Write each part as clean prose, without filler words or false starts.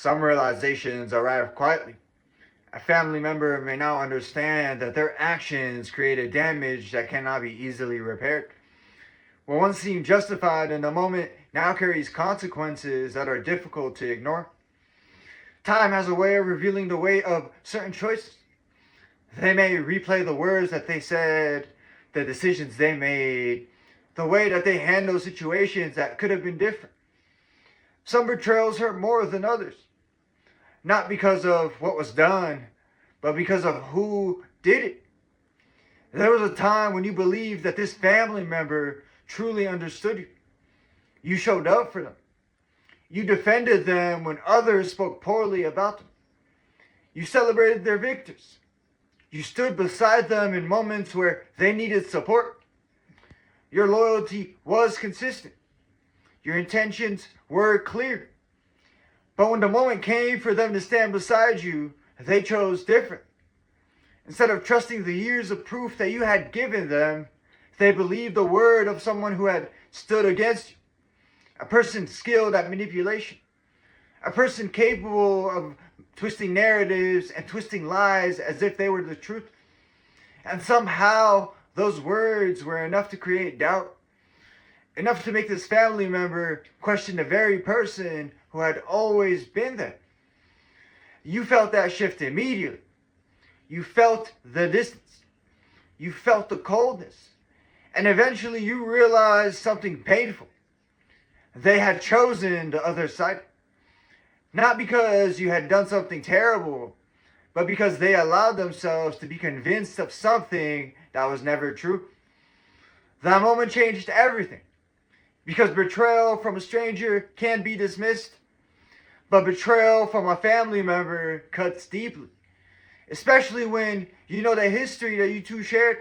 Some realizations arrive quietly. A family member may now understand that their actions created damage that cannot be easily repaired. What once seemed justified in the moment now carries consequences that are difficult to ignore. Time has a way of revealing the weight of certain choices. They may replay the words that they said, the decisions they made, the way that they handled situations that could have been different. Some betrayals hurt more than others, not because of what was done, but because of who did it. There was a time when you believed that this family member truly understood you. You showed up for them. You defended them when others spoke poorly about them. You celebrated their victories. You stood beside them in moments where they needed support. Your loyalty was consistent. Your intentions were clear. But when the moment came for them to stand beside you, they chose different. Instead of trusting the years of proof that you had given them, they believed the word of someone who had stood against you. A person skilled at manipulation. A person capable of twisting narratives and twisting lies as if they were the truth. And somehow those words were enough to create doubt. Enough to make this family member question the very person who had always been there. You felt that shift immediately. You felt the distance. You felt the coldness. And eventually you realized something painful. They had chosen the other side. Not because you had done something terrible, but because they allowed themselves to be convinced of something that was never true. That moment changed everything. Because betrayal from a stranger can be dismissed, but betrayal from a family member cuts deeply. Especially when you know the history that you two shared.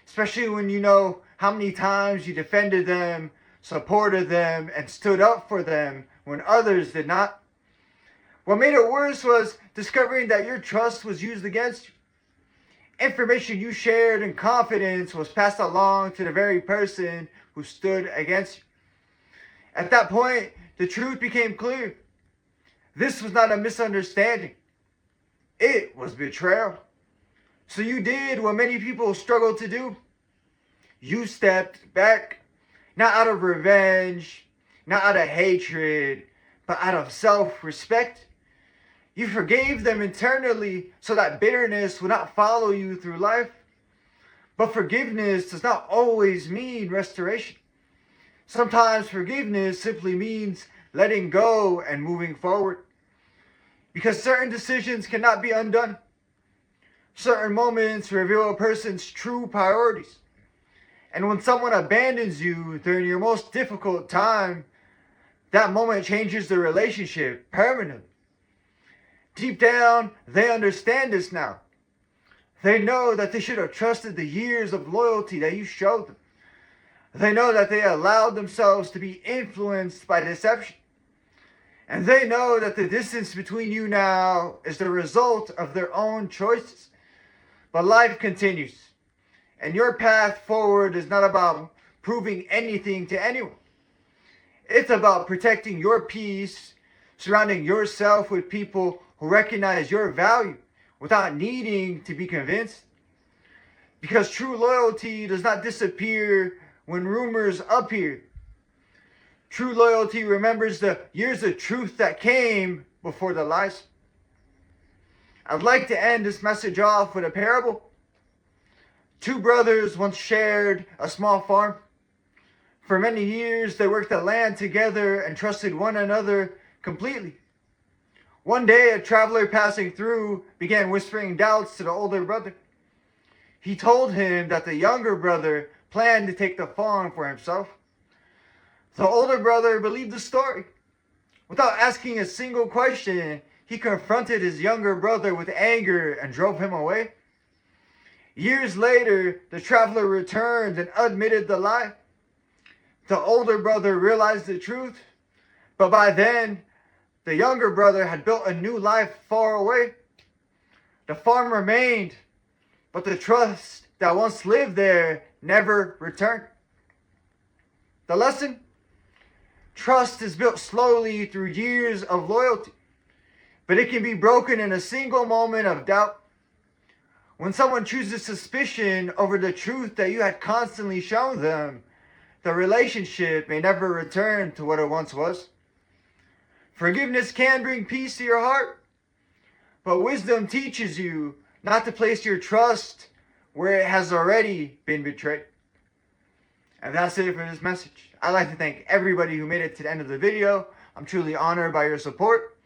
Especially when you know how many times you defended them, supported them, and stood up for them when others did not. What made it worse was discovering that your trust was used against you. Information you shared in confidence was passed along to the very person who stood against you. At that point, the truth became clear. This was not a misunderstanding. It was betrayal. So you did what many people struggle to do. You stepped back, not out of revenge, not out of hatred, but out of self-respect. You forgave them internally so that bitterness would not follow you through life. But forgiveness does not always mean restoration. Sometimes forgiveness simply means letting go and moving forward. Because certain decisions cannot be undone. Certain moments reveal a person's true priorities. And when someone abandons you during your most difficult time, that moment changes the relationship permanently. Deep down, they understand this now. They know that they should have trusted the years of loyalty that you showed them. They know that they allowed themselves to be influenced by deception. And they know that the distance between you now is the result of their own choices. But life continues. And your path forward is not about proving anything to anyone. It's about protecting your peace, surrounding yourself with people who recognize your value without needing to be convinced. Because true loyalty does not disappear when rumors appear. True loyalty remembers the years of truth that came before the lies. I'd like to end this message off with a parable. Two brothers once shared a small farm. For many years, they worked the land together and trusted one another completely. One day, a traveler passing through began whispering doubts to the older brother. He told him that the younger brother planned to take the farm for himself. The older brother believed the story. Without asking a single question, he confronted his younger brother with anger and drove him away. Years later, the traveler returned and admitted the lie. The older brother realized the truth, but by then, the younger brother had built a new life far away. The farm remained, but the trust that once lived there never returned. The lesson? Trust is built slowly through years of loyalty. but it can be broken in a single moment of doubt. When someone chooses suspicion over the truth that you had constantly shown them, the relationship may never return to what it once was. Forgiveness can bring peace to your heart, but wisdom teaches you not to place your trust where it has already been betrayed. And that's it for this message. I'd like to thank everybody who made it to the end of the video. I'm truly honored by your support.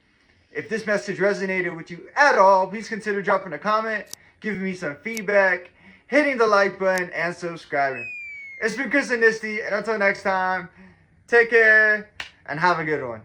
If this message resonated with you at all, please consider dropping a comment, giving me some feedback, hitting the like button, and subscribing. It's been ChrisAnesti, and until next time, take care and have a good one.